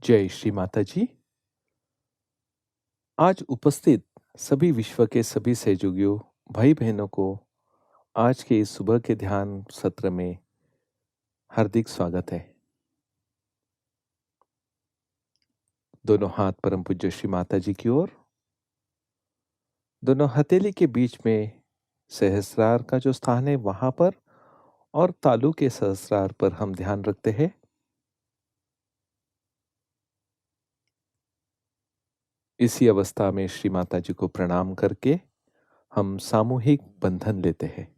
जय श्री माता जी। आज उपस्थित सभी विश्व के सभी सहयोगियों, भाई बहनों को आज के इस सुबह के ध्यान सत्र में हार्दिक स्वागत है। दोनों हाथ परम पूज्य श्री माता जी की ओर, दोनों हथेली के बीच में सहस्रार का जो स्थान है वहां पर और तालु के सहस्रार पर हम ध्यान रखते हैं। इसी अवस्था में श्री माता जी को प्रणाम करके हम सामूहिक बंधन लेते हैं।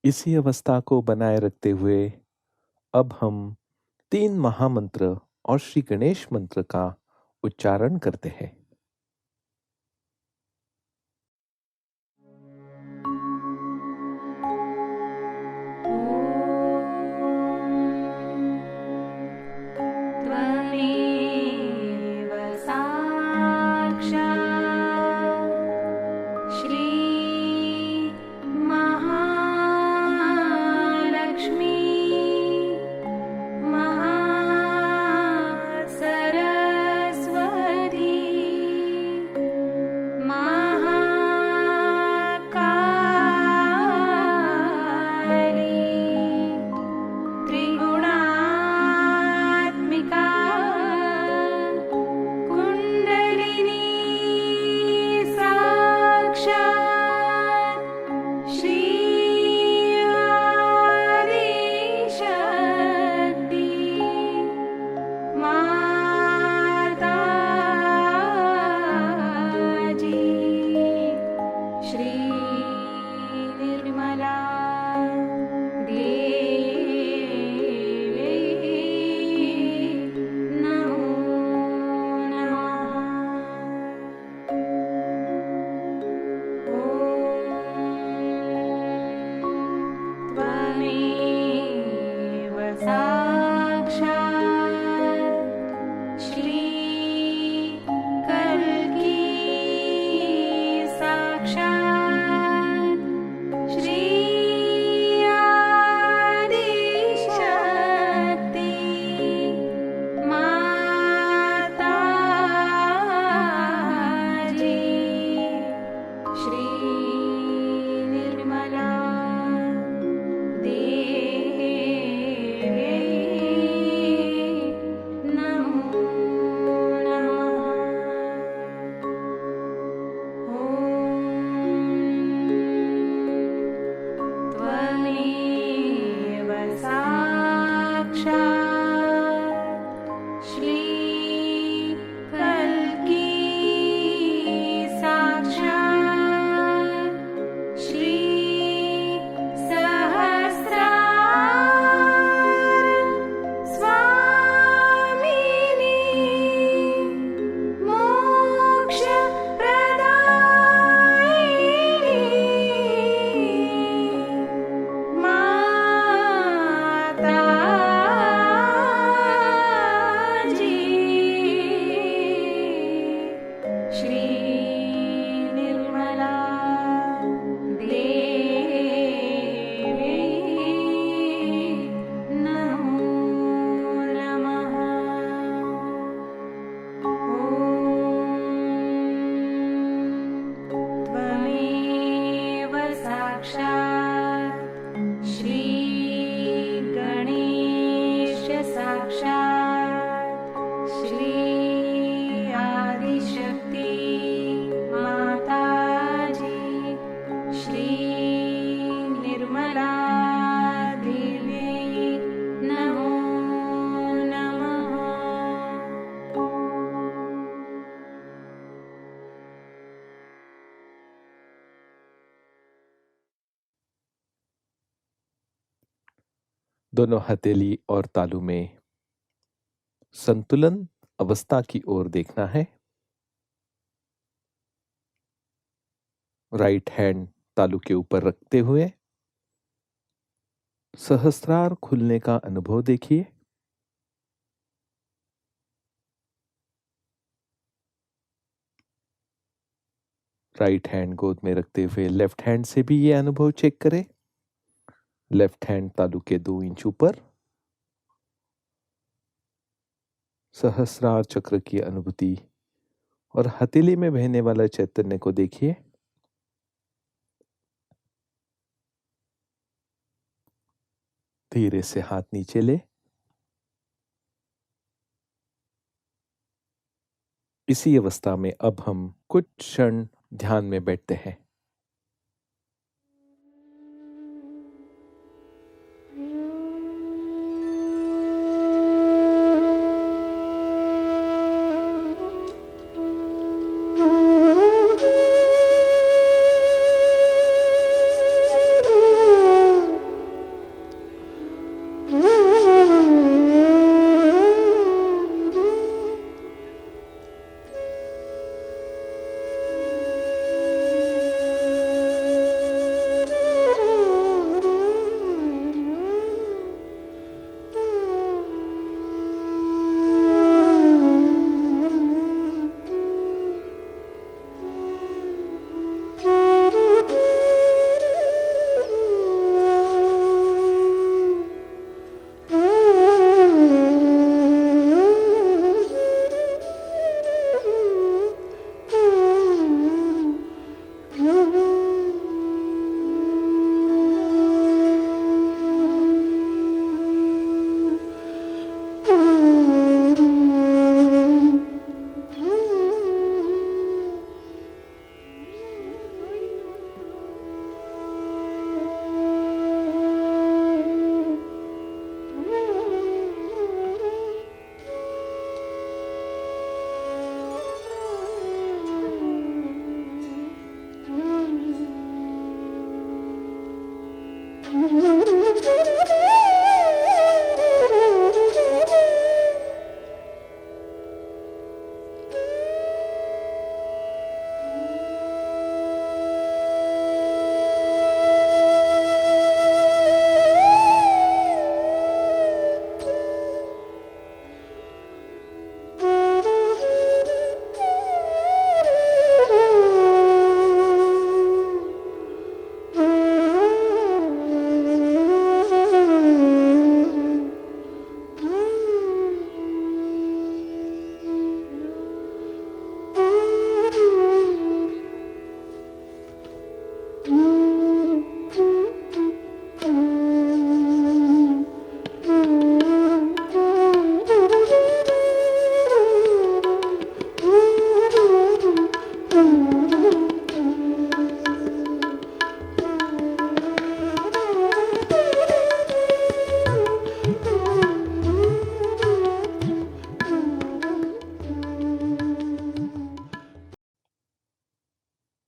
इसी अवस्था को बनाए रखते हुए अब हम 3 महामंत्र और श्री गणेश मंत्र का उच्चारण करते हैं। त्वमेव साक्षात् श्री महालक्ष्मी महासरस्वती दोनों हथेली और तालू में संतुलन अवस्था की ओर देखना है। राइट हैंड तालू के ऊपर रखते हुए सहस्रार खुलने का अनुभव देखिए। राइट हैंड गोद में रखते हुए लेफ्ट हैंड से भी ये अनुभव चेक करें। लेफ्ट हैंड तालू के 2 इंच ऊपर सहस्रार चक्र की अनुभूति और हथेली में बहने वाला चैतन्य को देखिए। धीरे से हाथ नीचे ले। इसी अवस्था में अब हम कुछ क्षण ध्यान में बैठते हैं।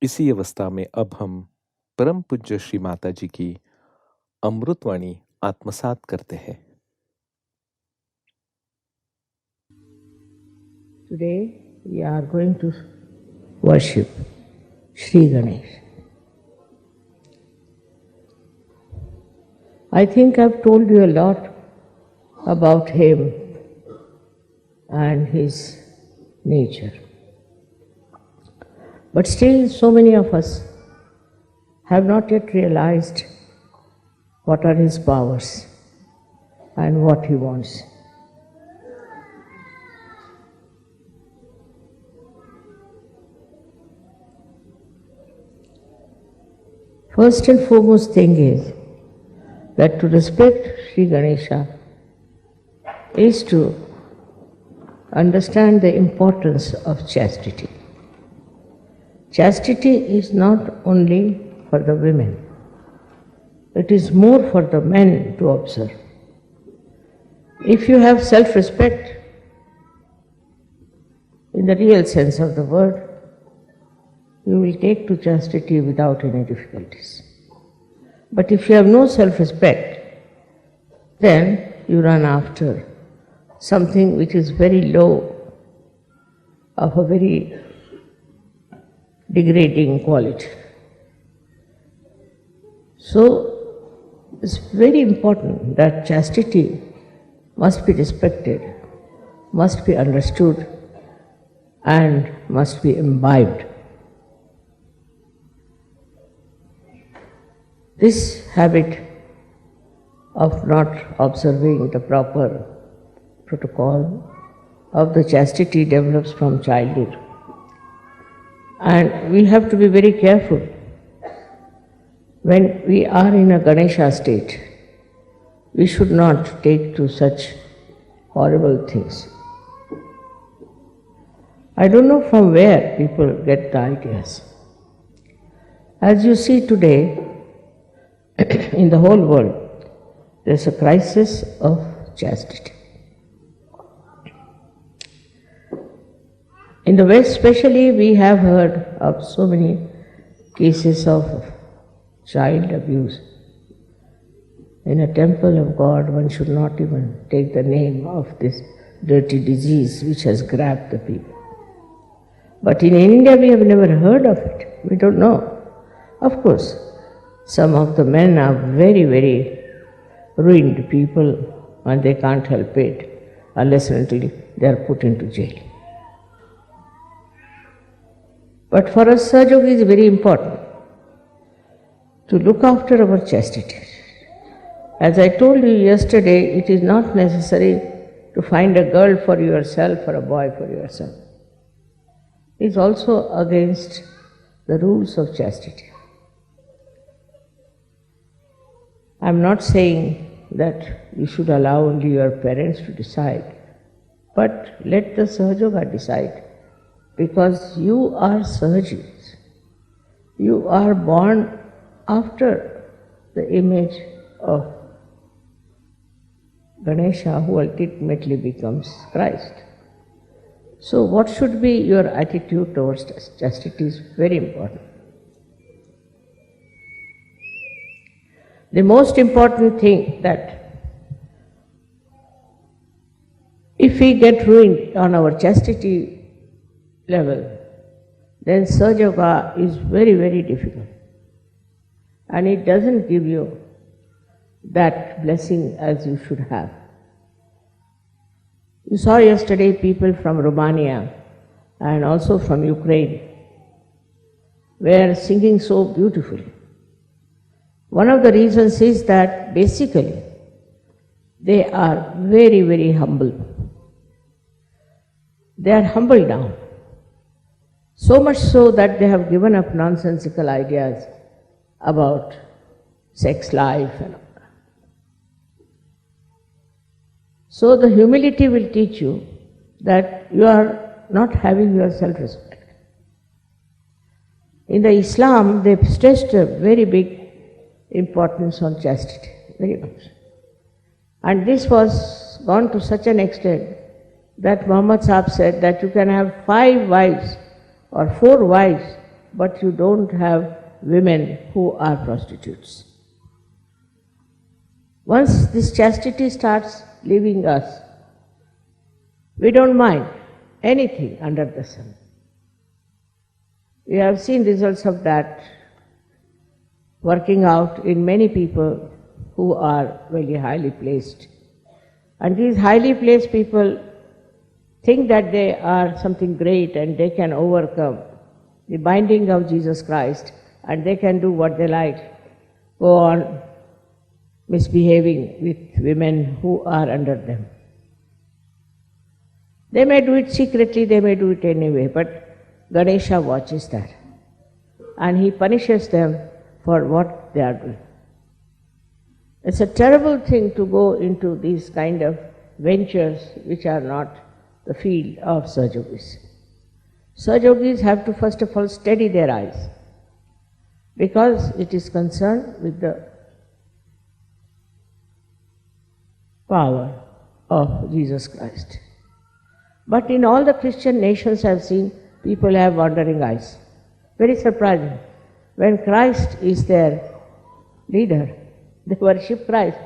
इसी अवस्था में अब हम परम पूज्य श्री माता जी की अमृतवाणी आत्मसात करते हैं। Today we are going to worship Sri Ganesh. I think I've told you a lot about him and his nature. But still, so many of us have not yet realized what are his powers and what he wants. First and foremost thing is that to respect Sri Ganesha is to understand the importance of chastity. Chastity is not only for the women, it is more for the men to observe. If you have self-respect in the real sense of the word, you will take to chastity without any difficulties. But if you have no self-respect, then you run after something which is very low, of a very degrading quality. So it's very important that chastity must be respected, must be understood, and must be imbibed. This habit of not observing the proper protocol of the chastity develops from childhood. And we have to be very careful when we are in a Ganesha state. We should not take to such horrible things. I don't know from where people get the ideas. As you see today, in the whole world, there's a crisis of chastity. In the West especially, we have heard of so many cases of child abuse. In a temple of God, one should not even take the name of this dirty disease which has grabbed the people. But in India, we have never heard of it. We don't know. Of course, some of the men are very, very ruined people and they can't help it unless and until they are put into jail. But for us, Sahaja is very important to look after our chastity. As I told you yesterday, it is not necessary to find a girl for yourself or a boy for yourself. It is also against the rules of chastity. I am not saying that you should allow only your parents to decide, but let the Sahajoga decide, because you are Sahajis. You are born after the image of Ganesha, who ultimately becomes Christ. So what should be your attitude towards chastity is very important. The most important thing that if we get ruined on our chastity level, then Sahaja is very, very difficult. And it doesn't give you that blessing as you should have. You saw yesterday people from Romania and also from Ukraine were singing so beautifully. One of the reasons is that basically they are very, very humble. They are humbled down. So much so that they have given up nonsensical ideas about sex life and all that. So the humility will teach you that you are not having your self-respect. In the Islam, they stressed a very big importance on chastity, very much. And this was gone to such an extent that Muhammad Sahib said that you can have 5 wives or 4 wives, but you don't have women who are prostitutes. Once this chastity starts leaving us, we don't mind anything under the sun. We have seen results of that working out in many people who are very highly placed. And these highly placed people think that they are something great and they can overcome the binding of Jesus Christ and they can do what they like, go on misbehaving with women who are under them. They may do it secretly, they may do it anyway, but Ganesha watches that and he punishes them for what they are doing. It's a terrible thing to go into these kind of ventures which are not the field of Sahajogis. Sahajogis have to first of all steady their eyes because it is concerned with the power of Jesus Christ. But in all the Christian nations I have seen people have wandering eyes. Very surprising. When Christ is their leader, they worship Christ.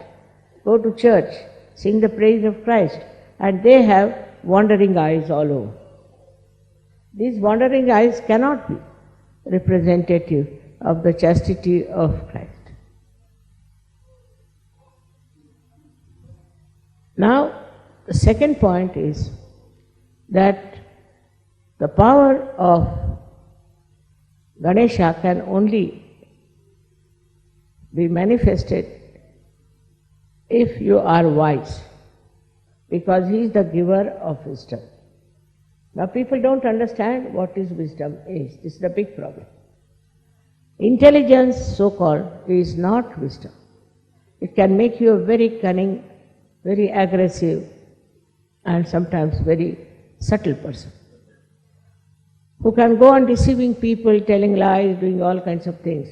go to church, sing the praise of Christ, and they have wandering eyes all over. These wandering eyes cannot be representative of the chastity of Christ. Now, the second point is that the power of Ganesha can only be manifested if you are wise, because he is the giver of wisdom. Now people don't understand what is wisdom is. This is the big problem. Intelligence, so-called, is not wisdom. It can make you a very cunning, very aggressive, and sometimes very subtle person, who can go on deceiving people, telling lies, doing all kinds of things,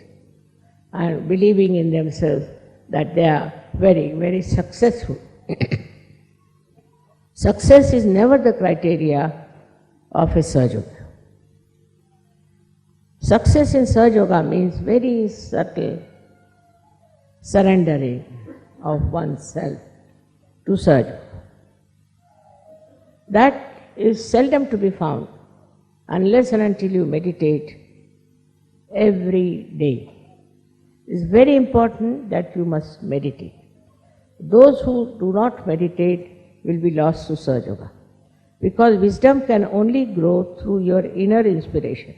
and believing in themselves that they are very, very successful. Success is never the criteria of a Sahaja Yoga. Success in Sahaja Yoga means very subtle surrendering of oneself to Sahaja Yoga. That is seldom to be found unless and until you meditate every day. It's very important that you must meditate. Those who do not meditate will be lost to Sahaja Yoga, because wisdom can only grow through your inner inspiration.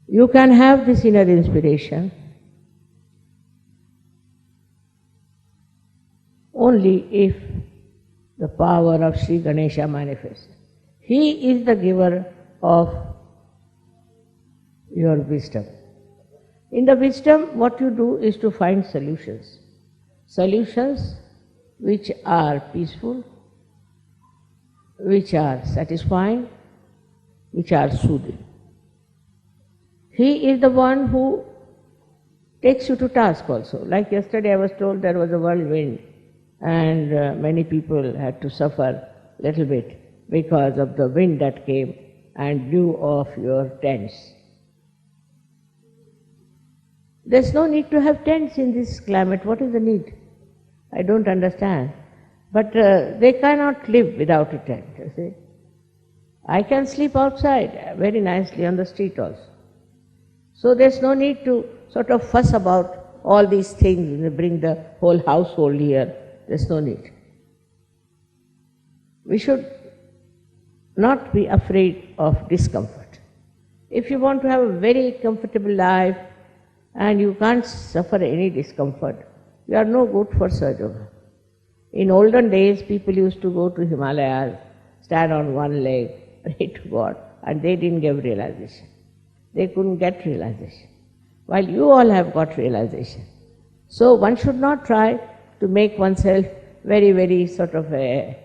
You can have this inner inspiration only if the power of Sri Ganesha manifests. He is the giver of your wisdom. In the wisdom, what you do is to find solutions. Solutions which are peaceful, which are satisfying, which are soothing. He is the one who takes you to task also. Like yesterday I was told there was a whirlwind and many people had to suffer a little bit because of the wind that came and blew off your tents. There's no need to have tents in this climate. What is the need? I don't understand. But they cannot live without a tent, you see. I can sleep outside very nicely on the street also. So there's no need to sort of fuss about all these things, bring the whole household here. There's no need. We should not be afraid of discomfort. If you want to have a very comfortable life and you can't suffer any discomfort, you are no good for Sahaja Yoga. In olden days, people used to go to Himalayas, stand on one leg, pray to God, and they didn't get realization. They couldn't get realization, while you all have got realization. So one should not try to make oneself very, very sort of a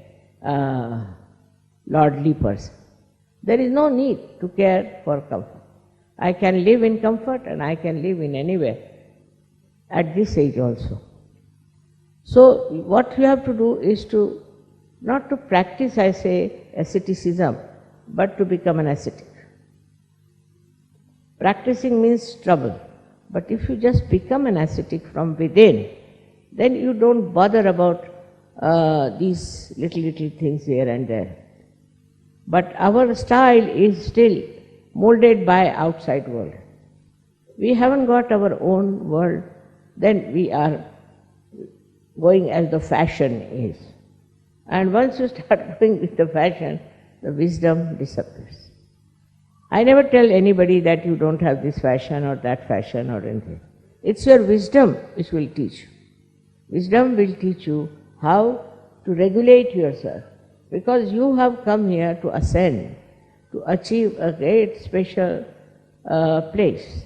lordly person. There is no need to care for comfort. I can live in comfort and I can live in anywhere at this age also. So what you have to do is to, not to practice, I say, asceticism, but to become an ascetic. Practicing means trouble, but if you just become an ascetic from within, then you don't bother about these little things here and there. But our style is still molded by outside world. We haven't got our own world, then we are going as the fashion is. And once you start going with the fashion, the wisdom disappears. I never tell anybody that you don't have this fashion or that fashion or anything. It's your wisdom which will teach you. Wisdom will teach you how to regulate yourself, because you have come here to ascend, to achieve a great special place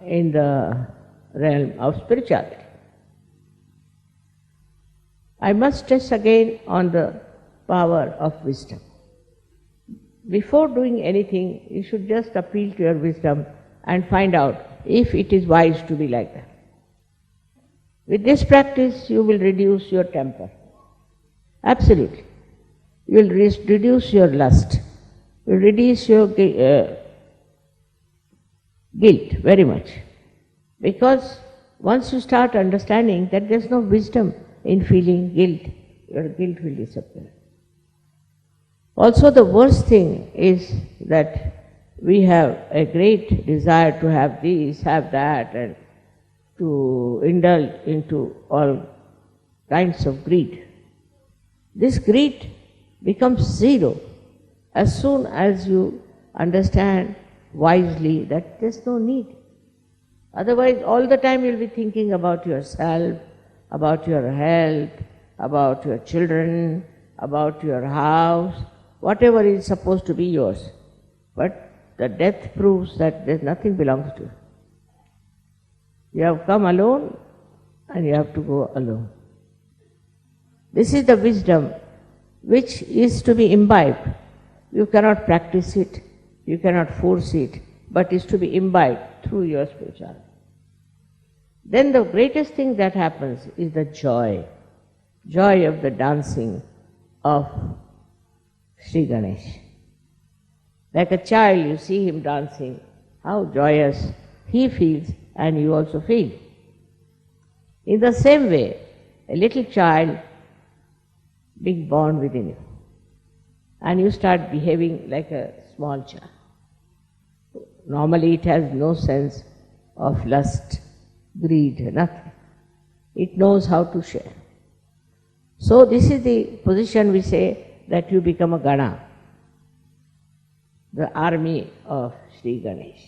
in the realm of spirituality. I must stress again on the power of wisdom. Before doing anything, you should just appeal to your wisdom and find out if it is wise to be like that. With this practice, you will reduce your temper. Absolutely. You will reduce your lust. You will reduce your guilt very much. Because once you start understanding that there's no wisdom in feeling guilt, your guilt will disappear. Also, the worst thing is that we have a great desire to have this, have that, and to indulge into all kinds of greed. This greed becomes zero as soon as you understand wisely that there's no need. Otherwise, all the time you'll be thinking about yourself, about your health, about your children, about your house, whatever is supposed to be yours. But the death proves that there's nothing belongs to you. You have come alone and you have to go alone. This is the wisdom which is to be imbibed. You cannot practice it, you cannot force it, but is to be imbibed through your spirituality. Then the greatest thing that happens is the joy of the dancing of Sri Ganesh. Like a child, you see him dancing, how joyous he feels and you also feel. In the same way, a little child being born within you, and you start behaving like a small child. Normally it has no sense of lust, greed, nothing. It knows how to share. So this is the position we say that you become a Gana, the army of Sri Ganesh.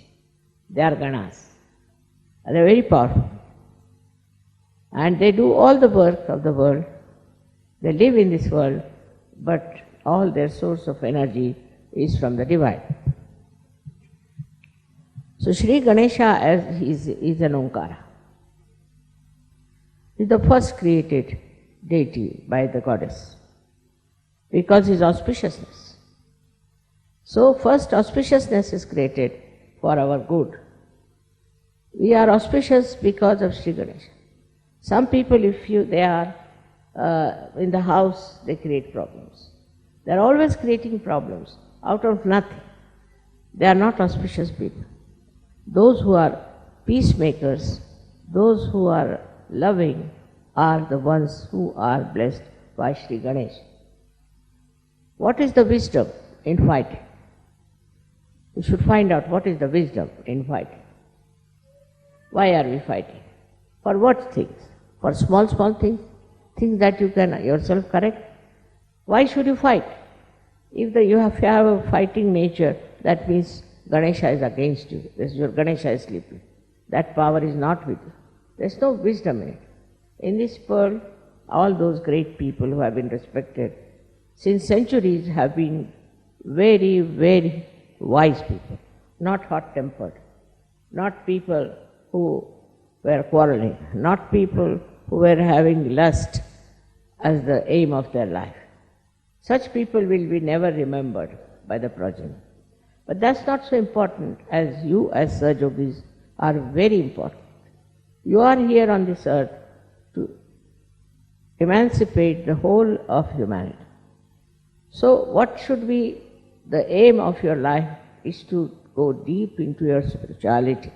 They are Ganas. They are very powerful. And they do all the work of the world. They live in this world, but all their source of energy is from the divine. So Sri Ganesha is an Omkara. He is the first created deity by the goddess because his auspiciousness. So first auspiciousness is created for our good. We are auspicious because of Sri Ganesha. Some people, they are in the house, they create problems. They are always creating problems out of nothing. They are not auspicious people. Those who are peacemakers, those who are loving, are the ones who are blessed by Sri Ganesh. What is the wisdom in fighting? We should find out what is the wisdom in fighting. Why are we fighting? For what things? For small things? Things that you can yourself correct? Why should you fight? If you have a fighting nature, that means Ganesha is against you. Your Ganesha is sleeping. That power is not with you. There is no wisdom in it. In this world, all those great people who have been respected since centuries have been very, very wise people, not hot-tempered, not people who were quarreling, not people who were having lust as the aim of their life. Such people will be never remembered by the progeny. But that's not so important as you as Sahajogis are very important. You are here on this earth to emancipate the whole of humanity. So what should be the aim of your life is to go deep into your spirituality.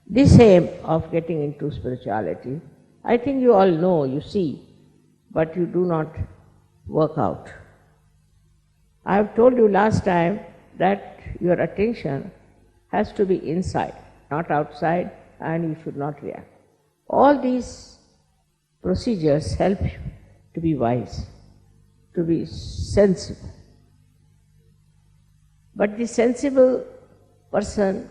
This aim of getting into spirituality, I think you all know, you see, but you do not work out. I have told you last time that your attention has to be inside, not outside, and you should not react. All these procedures help you to be wise, to be sensible. But the sensible person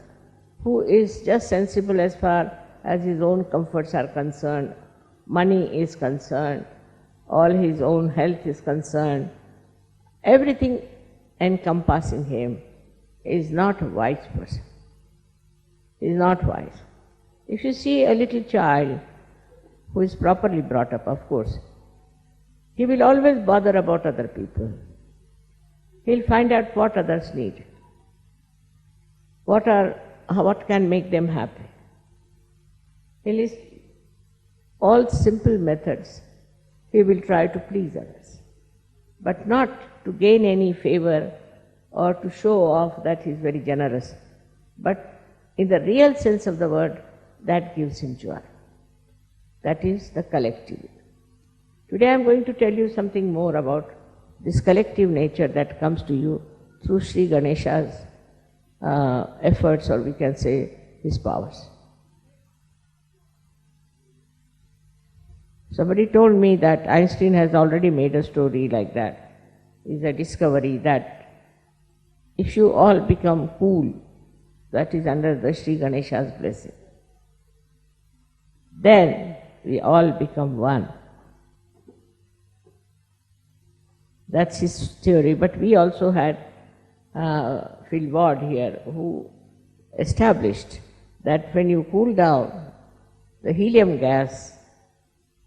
who is just sensible as far as his own comforts are concerned, money is concerned, all his own health is concerned, everything encompassing him is not a wise person. He is not wise. If you see a little child who is properly brought up, of course, he will always bother about other people. He'll find out what others need, what can make them happy. He'll list all simple methods. He will try to please others, but not to gain any favor or to show off that he is very generous. But in the real sense of the word, that gives him joy. that is the collective. Today I am going to tell you something more about this collective nature that comes to you through Sri Ganesha's efforts, or we can say his powers. Somebody told me that Einstein has already made a story like that. It's a discovery that if you all become cool, that is under the Sri Ganesha's blessing, then we all become one. That's his theory. But we also had Phil Ward here, who established that when you cool down the helium gas,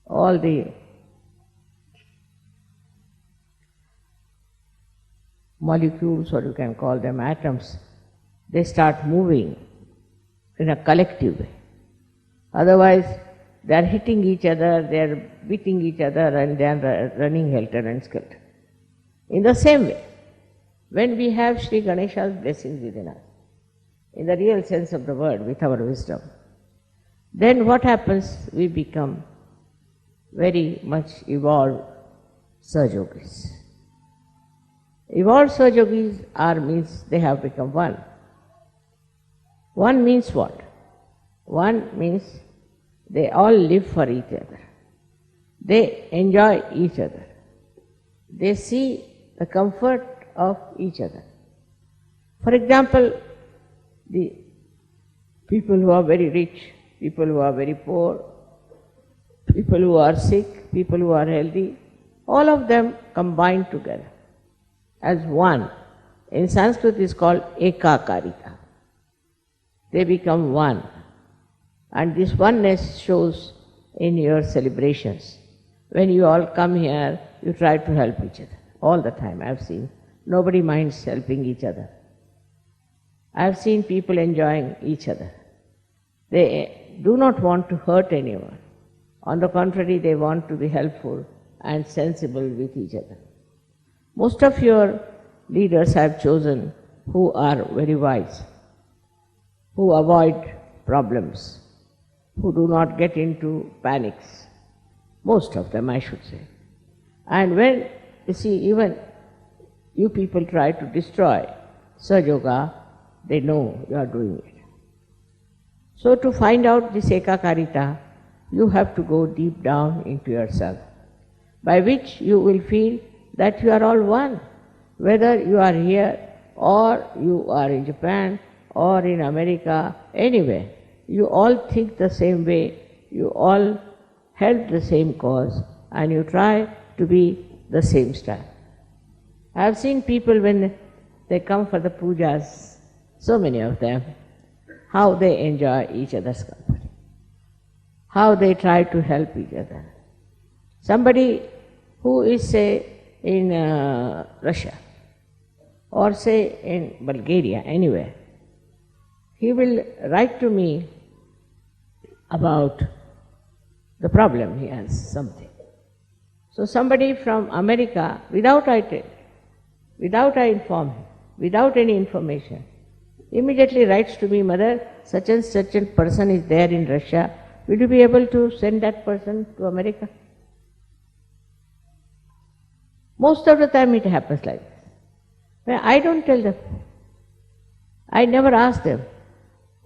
all the molecules, or you can call them atoms, they start moving in a collective way. Otherwise, they are hitting each other, they are beating each other, and they are running helter and skelter. In the same way, when we have Sri Ganesha's blessings within us, in the real sense of the word, with our wisdom, then what happens? We become very much evolved Sahajogis. Evolved Sahajogis means they have become one. One means what? One means they all live for each other. They enjoy each other. They see the comfort of each other. For example, the people who are very rich, people who are very poor, people who are sick, people who are healthy, all of them combine together as one. In Sanskrit it is called ekakarita. They become one. And this oneness shows in your celebrations. When you all come here, you try to help each other. All the time I have seen. Nobody minds helping each other. I have seen people enjoying each other. They do not want to hurt anyone. On the contrary, they want to be helpful and sensible with each other. Most of your leaders I have chosen who are very wise, who avoid problems, who do not get into panics. Most of them, I should say. And when, you see, even you people try to destroy Sahajoga, they know you are doing it. So to find out this ekakarita, you have to go deep down into yourself, by which you will feel that you are all one. Whether you are here, or you are in Japan, or in America, anywhere, you all think the same way, you all help the same cause, and you try to be the same style. I have seen people when they come for the pujas, so many of them, how they enjoy each other's company, how they try to help each other. Somebody who is, say, in Russia, or say in Bulgaria, anywhere, he will write to me about the problem, he has something. So somebody from America, without I inform him, without any information, immediately writes to me, Mother, such and such a person is there in Russia, will you be able to send that person to America? Most of the time it happens like this. Well, I don't tell them. I never ask them.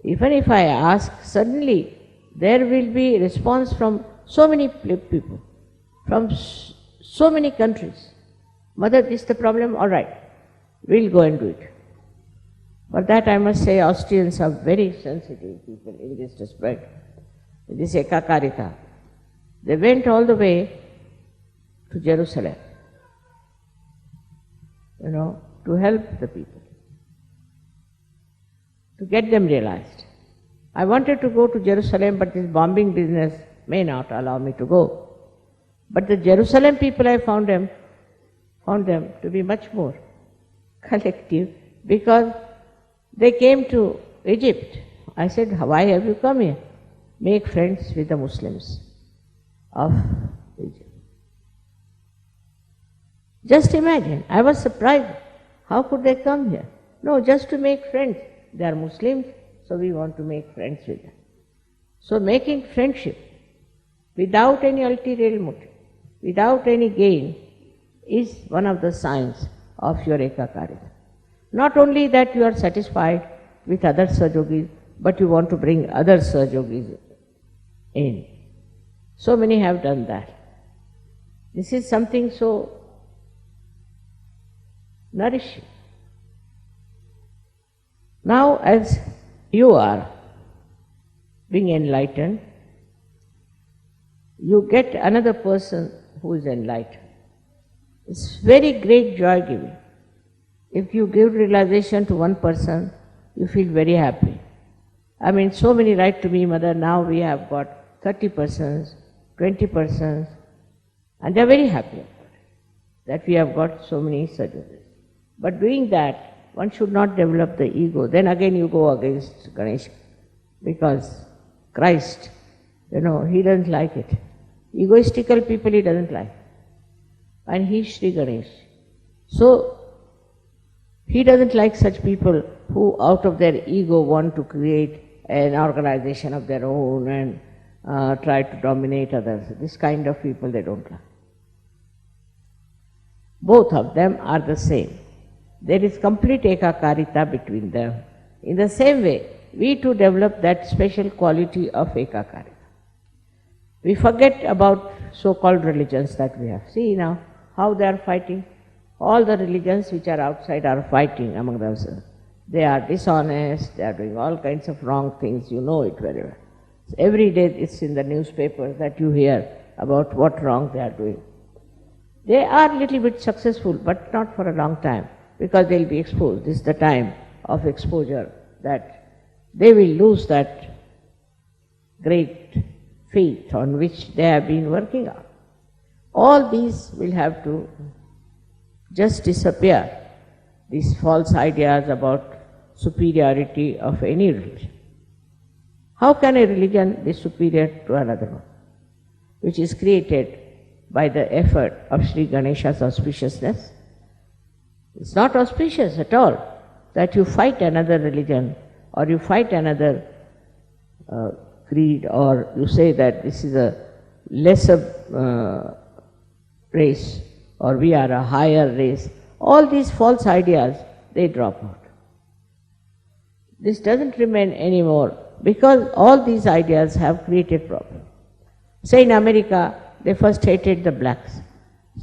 Even if I ask, suddenly there will be response from so many people, from so many countries. Mother, this is the problem, all right, we'll go and do it. For that I must say Austrians are very sensitive people in this respect, in this ekakarita. They went all the way to Jerusalem, to help the people, to get them realized. I wanted to go to Jerusalem, but this bombing business may not allow me to go. But the Jerusalem people, I found them to be much more collective, because they came to Egypt. I said, why have you come here? Make friends with the Muslims of Egypt. Just imagine, I was surprised. How could they come here? No, just to make friends. They are Muslims, so we want to make friends with them. So making friendship without any ulterior motive, without any gain, is one of the signs of your ekakarita. Not only that you are satisfied with other Sahajogis, but you want to bring other Sahajogis in. So many have done that. This is something so nourishing. Now, as you are being enlightened, you get another person who is enlightened. It's very great joy giving. If you give realization to one person, you feel very happy. I mean, so many write to me, Mother, now we have got 30 persons, 20 persons, and they are very happy about it, that we have got so many Sahajogis. But doing that, one should not develop the ego. Then again you go against Ganesha, because Christ, he doesn't like it. Egoistical people he doesn't like. And he is Sri Ganesh. So, he doesn't like such people who out of their ego want to create an organization of their own and try to dominate others. This kind of people they don't like. Both of them are the same. There is complete ekakarita between them. In the same way, we too develop that special quality of ekakarita. We forget about so-called religions that we have. See now how they are fighting. All the religions which are outside are fighting among themselves. They are dishonest, they are doing all kinds of wrong things, you know it very well. So every day it's in the newspapers that you hear about what wrong they are doing. They are little bit successful, but not for a long time, because they will be exposed. This is the time of exposure that they will lose that great faith on which they have been working on. All these will have to just disappear, these false ideas about superiority of any religion. How can a religion be superior to another one, which is created by the effort of Sri Ganesha's auspiciousness? It's not auspicious at all that you fight another religion or you fight another creed, or you say that this is a lesser race or we are a higher race. All these false ideas, they drop out. This doesn't remain anymore because all these ideas have created problems. Say in America, they first hated the blacks.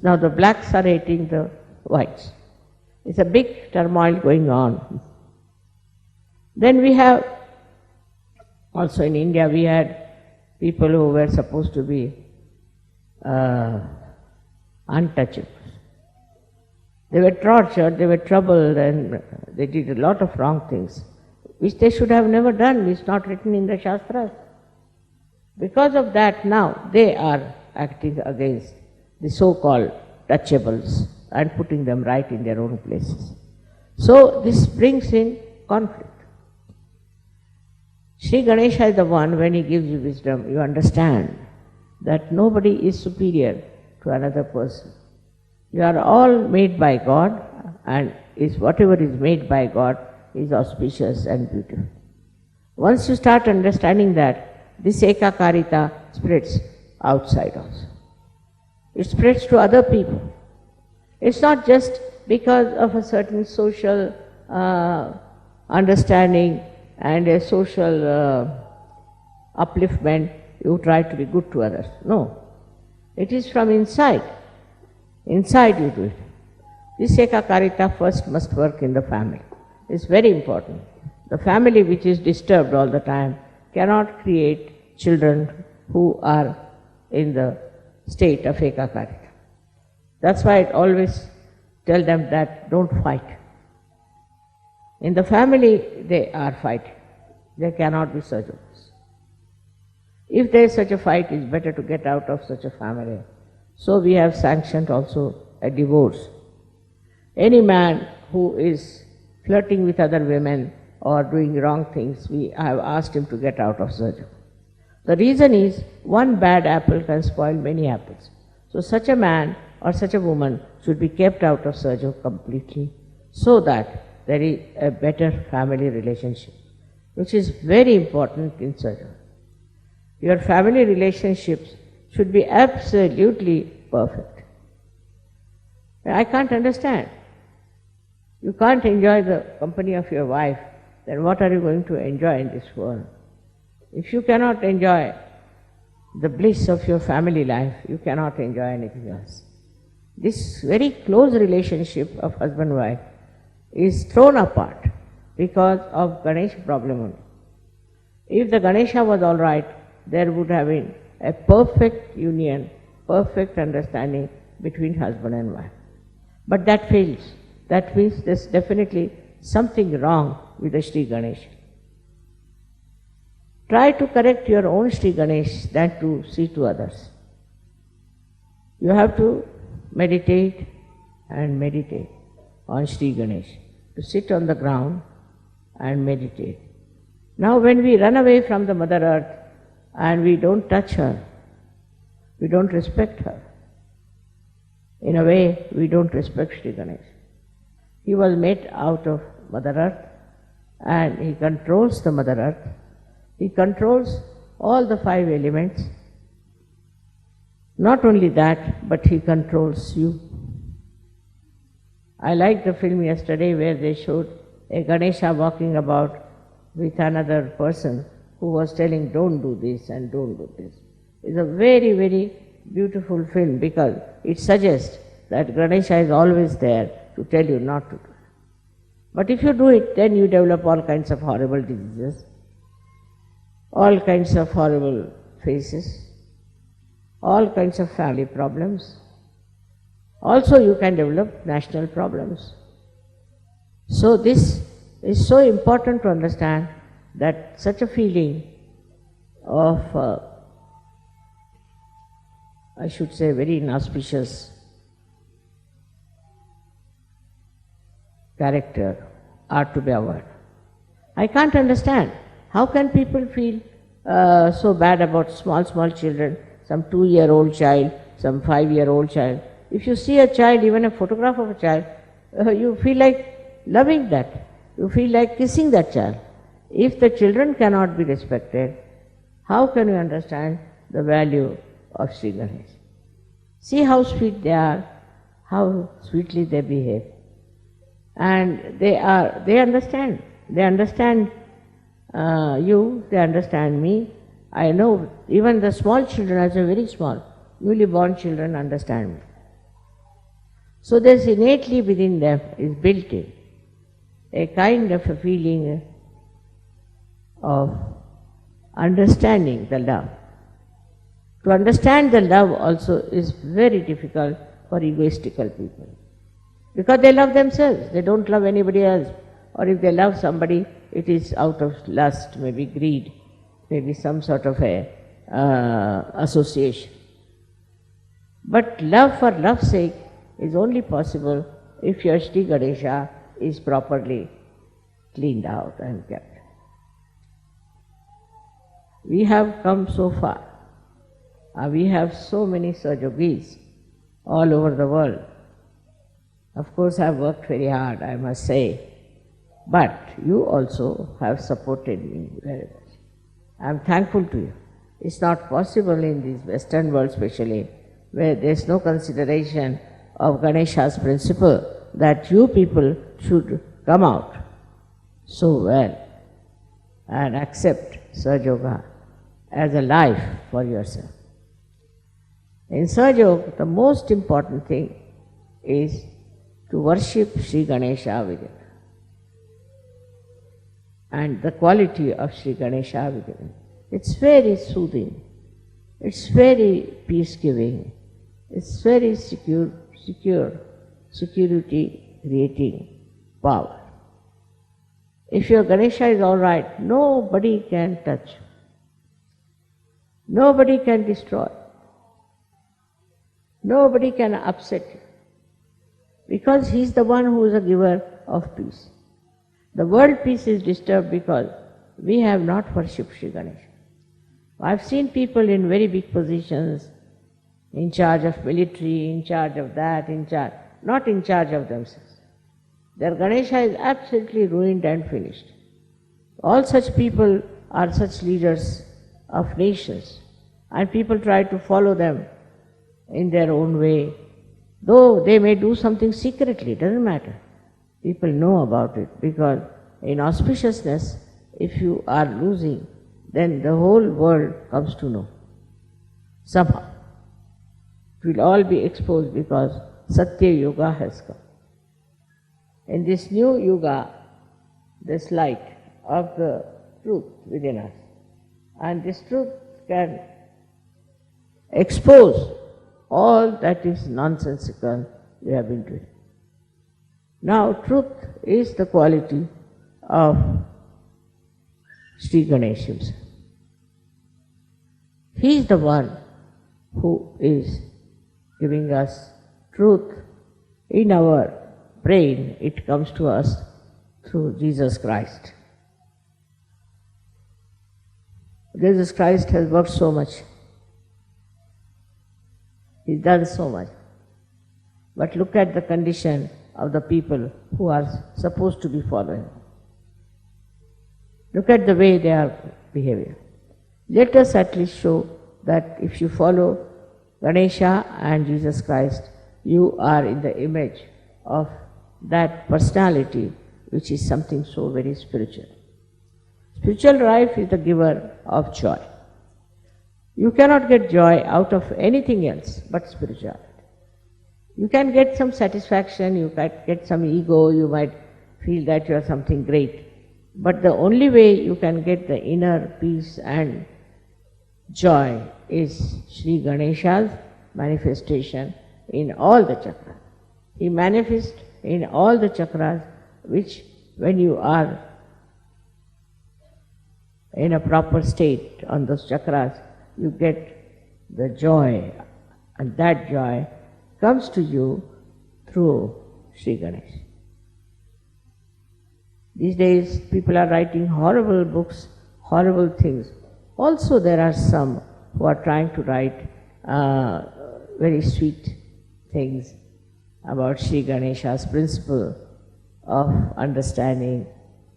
Now the blacks are hating the whites. It's a big turmoil going on. Then we have, also in India, we had people who were supposed to be untouchables. They were tortured, they were troubled, and they did a lot of wrong things, which they should have never done. It's not written in the Shastras. Because of that, now they are acting against the so-called touchables and putting them right in their own places. So this brings in conflict. Sri Ganesha is the one, when he gives you wisdom, you understand that nobody is superior to another person. You are all made by God, and whatever is made by God is auspicious and beautiful. Once you start understanding that, this ekakarita spreads outside also. It spreads to other people. It's not just because of a certain social understanding and a social upliftment you try to be good to others. No. It is from inside. Inside you do it. This ekakarita first must work in the family. It's very important. The family which is disturbed all the time cannot create children who are in the state of ekakarita. That's why I always tell them that don't fight. In the family they are fighting. There cannot be such a thing. If there is such a fight, it's better to get out of such a family. So we have sanctioned also a divorce. Any man who is flirting with other women or doing wrong things, we have asked him to get out of such. The reason is, one bad apple can spoil many apples. So such a man or such a woman should be kept out of Sahaja completely, so that there is a better family relationship, which is very important in Sahaja. Your family relationships should be absolutely perfect. I can't understand. You can't enjoy the company of your wife, then what are you going to enjoy in this world? If you cannot enjoy the bliss of your family life, you cannot enjoy anything else. This very close relationship of husband-wife is thrown apart because of Ganesha problem only. If the Ganesha was all right, there would have been a perfect union, perfect understanding between husband and wife. But that fails. That means there's definitely something wrong with the Sri Ganesha. Try to correct your own Sri Ganesh than to see to others. You have to meditate and meditate on Sri Ganesh, to sit on the ground and meditate. Now when we run away from the Mother Earth and we don't touch her, we don't respect her. In a way, we don't respect Sri Ganesh. He was made out of Mother Earth and he controls the Mother Earth. He controls all the 5 elements. Not only that, but he controls you. I liked the film yesterday where they showed a Ganesha walking about with another person who was telling, don't do this and don't do this. It's a very, very beautiful film because it suggests that Ganesha is always there to tell you not to do it. But if you do it, then you develop all kinds of horrible diseases, all kinds of horrible faces, all kinds of family problems. Also you can develop national problems. So this is so important to understand that such a feeling of, I should say, very inauspicious character are to be avoided. I can't understand. How can people feel so bad about small children, some 2-year-old child, some 5-year-old child? If you see a child, even a photograph of a child, you feel like loving that. You feel like kissing that child. If the children cannot be respected, how can you understand the value of Sri Ganesh? See how sweet they are, how sweetly they behave. And they understand. They understand you, they understand me. I know even the small children, as a very small, newly born children understand me. So there's innately within them, is built in, a kind of a feeling of understanding the love. To understand the love also is very difficult for egoistical people. Because they love themselves, they don't love anybody else. Or if they love somebody, it is out of lust, maybe greed, maybe some sort of a association. But love for love's sake is only possible if your Sri Ganesha is properly cleaned out and kept. We have come so far. We have so many Sahajogis all over the world. Of course, I have worked very hard, I must say. But you also have supported me very much. I am thankful to you. It's not possible in this Western world especially, where there is no consideration of Ganesha's principle that you people should come out so well and accept Sahaja Yoga as a life for yourself. In Sahaja Yoga, the most important thing is to worship Sri Ganesha within, and the quality of Sri Ganesha within. It's very soothing, it's very peace-giving, it's very security creating power. If your Ganesha is all right, nobody can touch, nobody can destroy, nobody can upset you, because he is the one who is a giver of peace. The world peace is disturbed because we have not worshipped Sri Ganesha. I've seen people in very big positions, in charge of military, in charge of that, not in charge of themselves. Their Ganesha is absolutely ruined and finished. All such people are such leaders of nations. and people try to follow them in their own way. Though they may do something secretly, it doesn't matter. People know about it because in auspiciousness, if you are losing, then the whole world comes to know. Somehow. It will all be exposed because Satya Yuga has come. In this new Yuga, this light of the truth within us, and this truth can expose all that is nonsensical we have been doing. Now, truth is the quality of Sri Ganesh himself. He is the one who is giving us truth in our brain. It comes to us through Jesus Christ. Jesus Christ has worked so much. He's done so much. But look at the condition of the people who are supposed to be following. Look at the way they are behaving. Let us at least show that if you follow Ganesha and Jesus Christ, you are in the image of that personality which is something so very spiritual. Spiritual life is the giver of joy. You cannot get joy out of anything else but spirituality. You can get some satisfaction, you can get some ego, you might feel that you are something great. But the only way you can get the inner peace and joy is Sri Ganesha's manifestation in all the chakras. He manifests in all the chakras, which when you are in a proper state on those chakras, you get the joy, and that joy comes to you through Sri Ganesh. These days people are writing horrible books, horrible things. Also there are some who are trying to write very sweet things about Sri Ganesha's principle of understanding,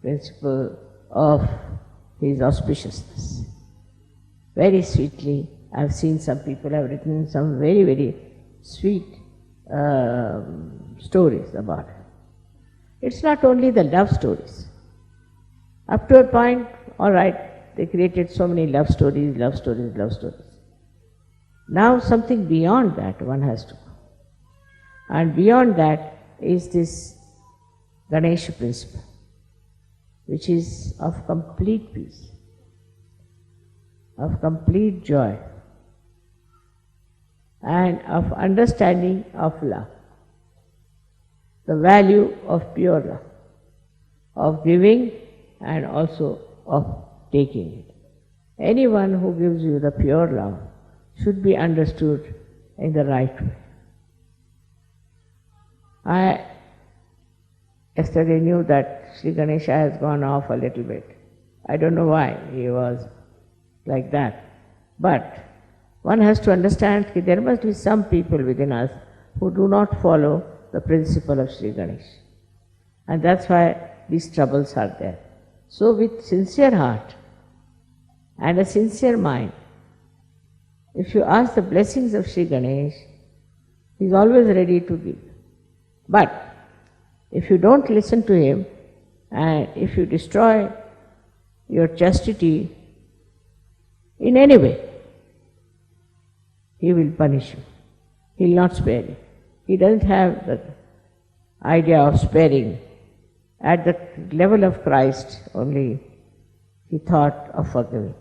principle of his auspiciousness. Very sweetly, I have seen some people have written some very, very sweet stories about it. It's not only the love stories. Up to a point, all right, they created so many love stories, love stories, love stories. Now something beyond that one has to go. And beyond that is this Ganesha principle, which is of complete peace, of complete joy, and of understanding of love, the value of pure love, of giving and also of taking it. Anyone who gives you the pure love should be understood in the right way. I yesterday knew that Sri Ganesha has gone off a little bit. I don't know why he was like that. But one has to understand that there must be some people within us who do not follow the principle of Sri Ganesh. And that's why these troubles are there. So with sincere heart and a sincere mind, if you ask the blessings of Sri Ganesh, he is always ready to give. But if you don't listen to him, and if you destroy your chastity in any way, he will punish you. He will not spare you. He doesn't have the idea of sparing. At the level of Christ only he thought of forgiving.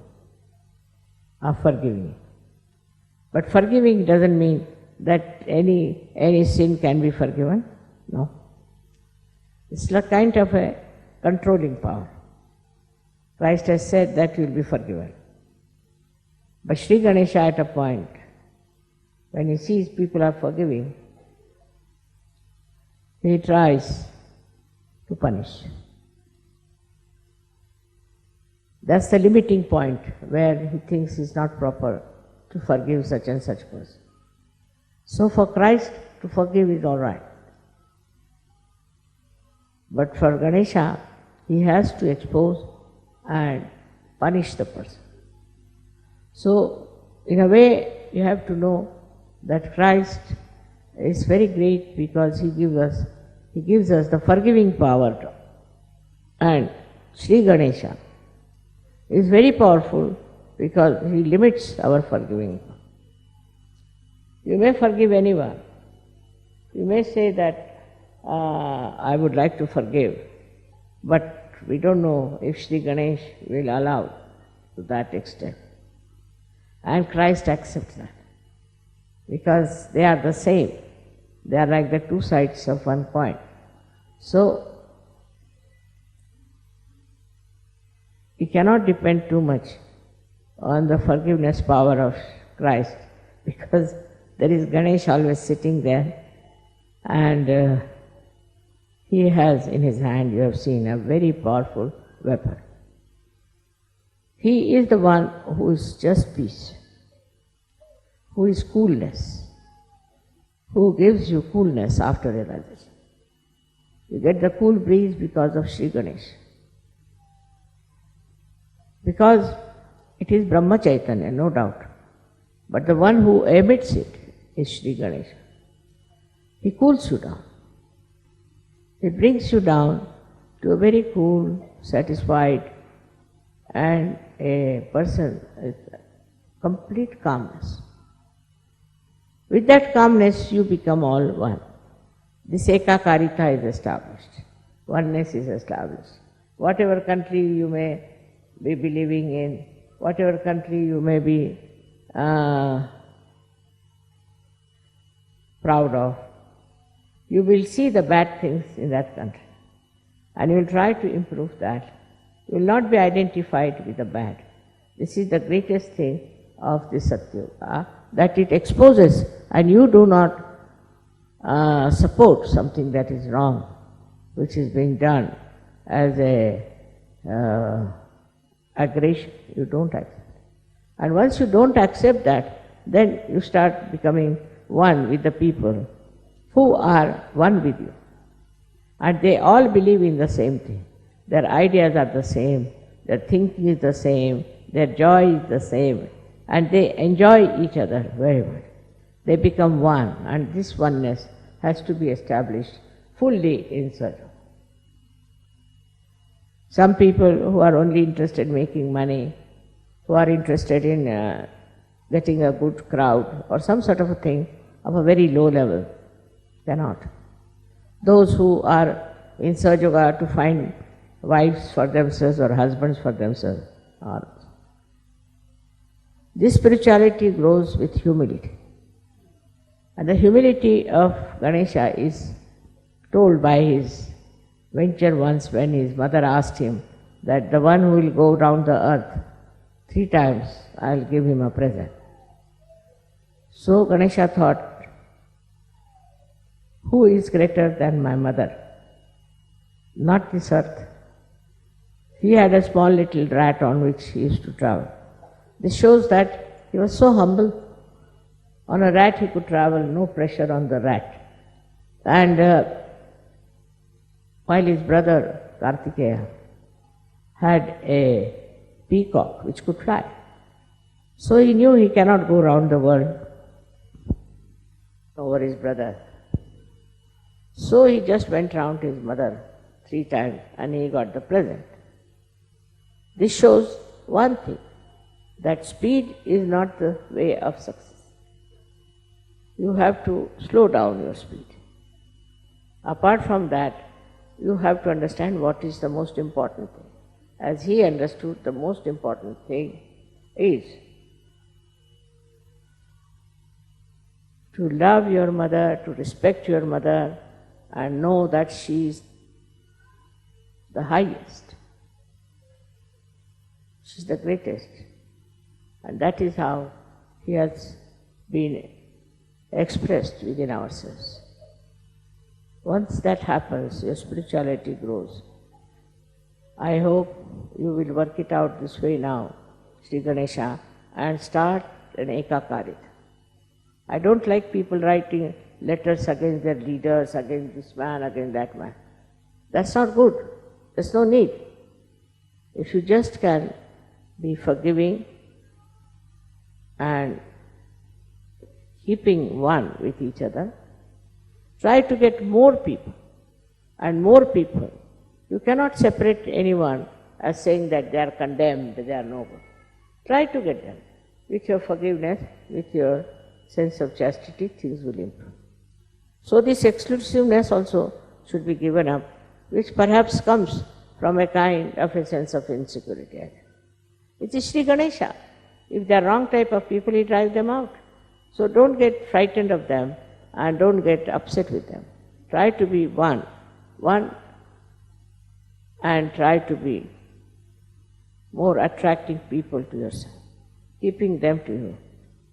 But forgiving doesn't mean that any sin can be forgiven. No. It's a kind of a controlling power. Christ has said that you will be forgiven. But Sri Ganesha at a point, when he sees people are forgiving, he tries to punish. That's the limiting point where he thinks it's not proper to forgive such and such person. So for Christ to forgive is all right. But for Ganesha, he has to expose and punish the person. So In a way, you have to know that Christ is very great because He gives us the forgiving power. And Sri Ganesha is very powerful because he limits our forgiving power. You may forgive anyone. You may say that I would like to forgive, but we don't know if Sri Ganesh will allow to that extent. And Christ accepts that because they are the same. They are like the two sides of one coin. So, we cannot depend too much on the forgiveness power of Christ because there is Ganesh always sitting there and he has in his hand, you have seen, a very powerful weapon. He is the one who is just peace, who is coolness, who gives you coolness after realization. You get the cool breeze because of Sri Ganesh. Because it is Brahma Chaitanya, no doubt. But the one who emits it is Sri Ganesha. He cools you down. He brings you down to a very cool, satisfied, and a person with complete calmness. With that calmness, you become all one. This ekakarita is established. Oneness is established. Whatever country you may be believing in, whatever country you may be proud of, you will see the bad things in that country and you will try to improve that. You will not be identified with the bad. This is the greatest thing of this Satyuga, that it exposes and you do not support something that is wrong, which is being done as a aggression. You don't accept. And once you don't accept that, then you start becoming one with the people who are one with you. And they all believe in the same thing. Their ideas are the same, their thinking is the same, their joy is the same, and they enjoy each other very much. They become one, and this oneness has to be established fully in Sajo. Some people who are only interested in making money, who are interested in getting a good crowd or some sort of a thing of a very low level, cannot. Those who are in Sahaja to find wives for themselves or husbands for themselves are. This spirituality grows with humility. And the humility of Ganesha is told by his venture once when his mother asked him that the one who will go round the earth 3 times, I'll give him a present. So Ganesha thought, who is greater than my mother? Not this earth. He had a small little rat on which he used to travel. This shows that he was so humble. On a rat he could travel, no pressure on the rat. And while his brother Kartikeya had a peacock which could fly. So he knew he cannot go round the world over his brother. So he just went round his mother 3 times and he got the present. This shows one thing, that speed is not the way of success. You have to slow down your speed. Apart from that, you have to understand what is the most important thing. As he understood, the most important thing is to love your mother, to respect your mother, and know that she is the highest. She is the greatest. And that is how he has been expressed within ourselves. Once that happens, your spirituality grows. I hope you will work it out this way now, Sri Ganesha, and start an ekakarita. I don't like people writing letters against their leaders, against this man, against that man. That's not good. There's no need. If you just can be forgiving and keeping one with each other, try to get more people and more people. You cannot separate anyone as saying that they are condemned, they are no good. Try to get them. With your forgiveness, with your sense of chastity, things will improve. So this exclusiveness also should be given up, which perhaps comes from a kind of a sense of insecurity. It is Sri Ganesha. If they are wrong type of people, he drives them out. So don't get frightened of them and don't get upset with them. Try to be one, and try to be more attracting people to yourself, keeping them to you,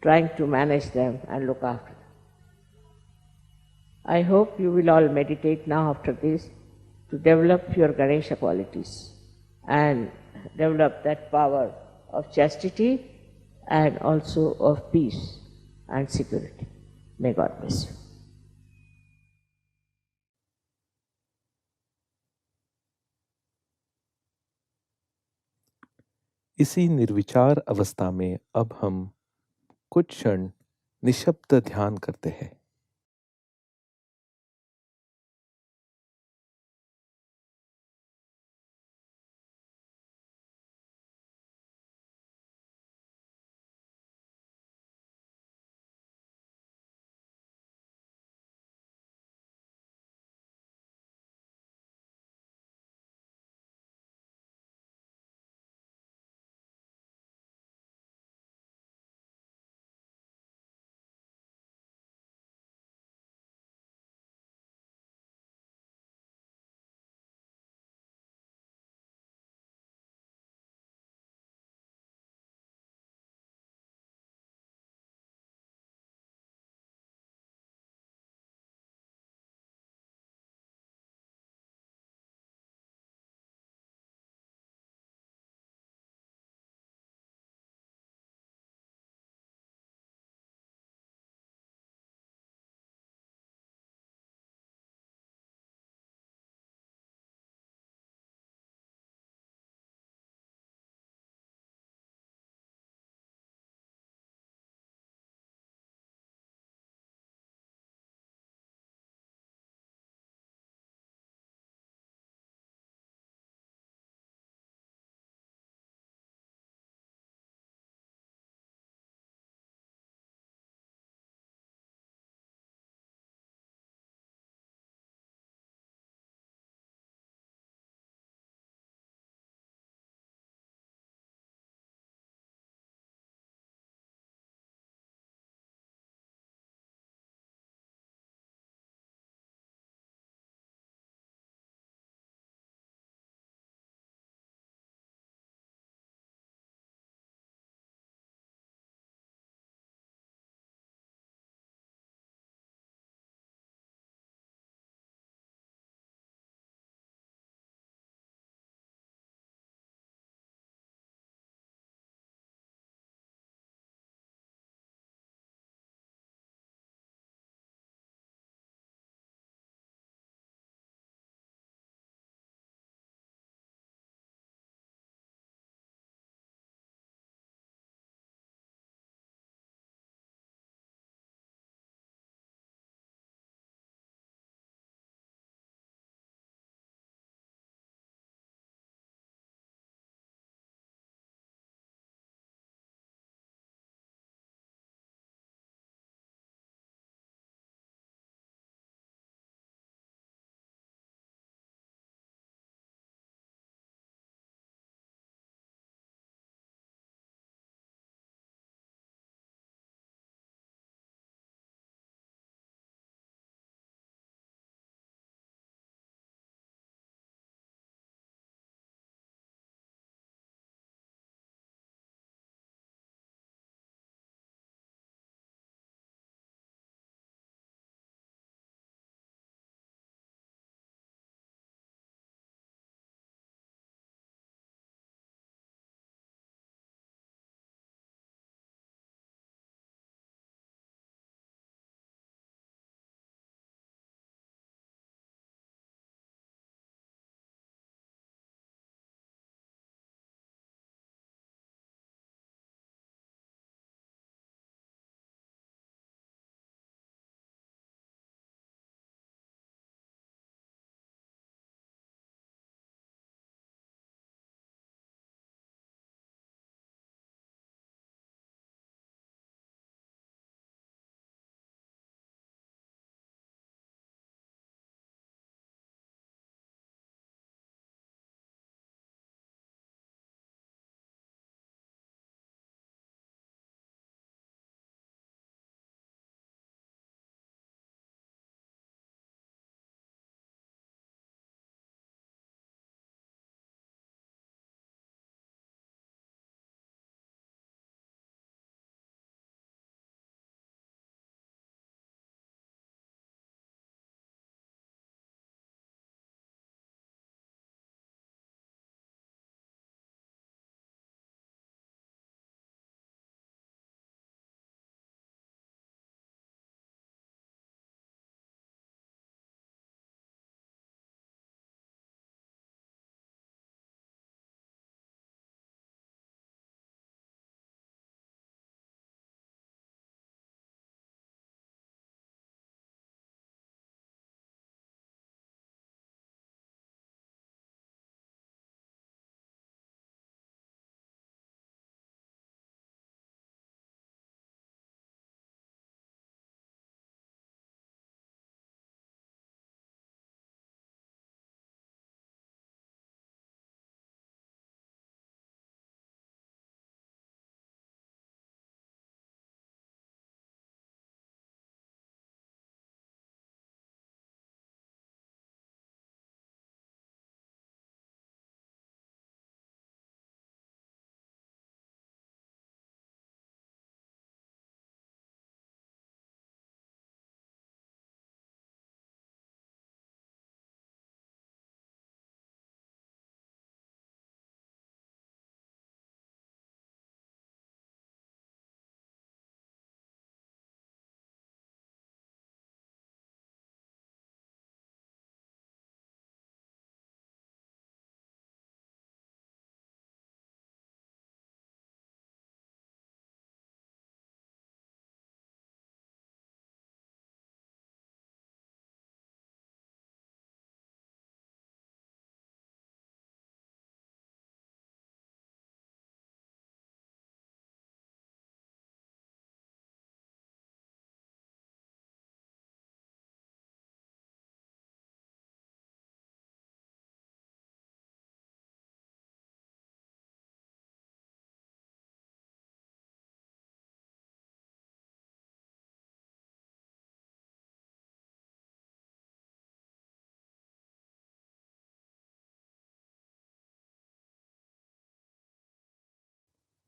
trying to manage them and look after them. I hope you will all meditate now after this to develop your Ganesha qualities and develop that power of chastity and also of peace and security. May God bless you. इसी निर्विचार अवस्था में अब हम कुछ क्षण निशब्द ध्यान करते हैं।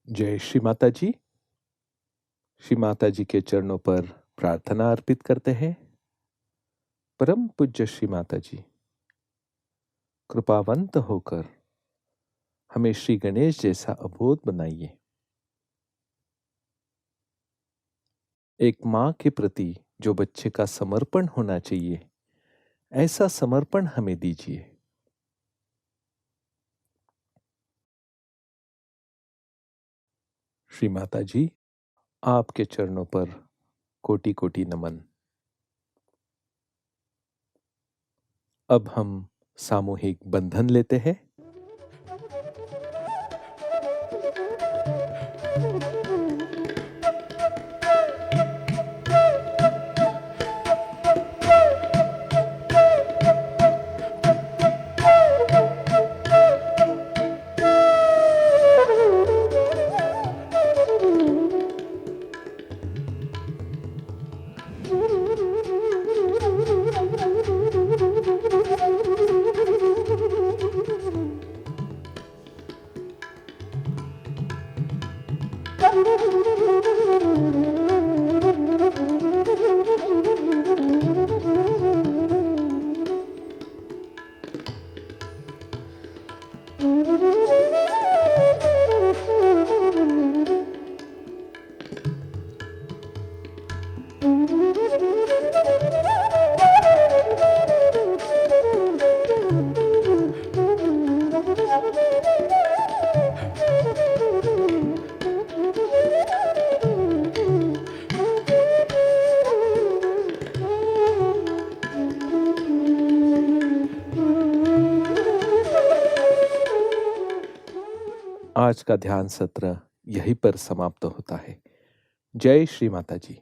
जय श्री माता जी। श्री माता जी के चरणों पर प्रार्थना अर्पित करते हैं। परम पूज्य श्री माता जी, कृपावंत होकर हमें श्री गणेश जैसा अबोध बनाइए। एक माँ के प्रति जो बच्चे का समर्पण होना चाहिए, ऐसा समर्पण हमें दीजिए। श्री माता जी, आपके चरणों पर कोटि कोटि नमन। अब हम सामूहिक बंधन लेते हैं। आज का ध्यान सत्र यहीं पर समाप्त होता है। जय श्री माता जी।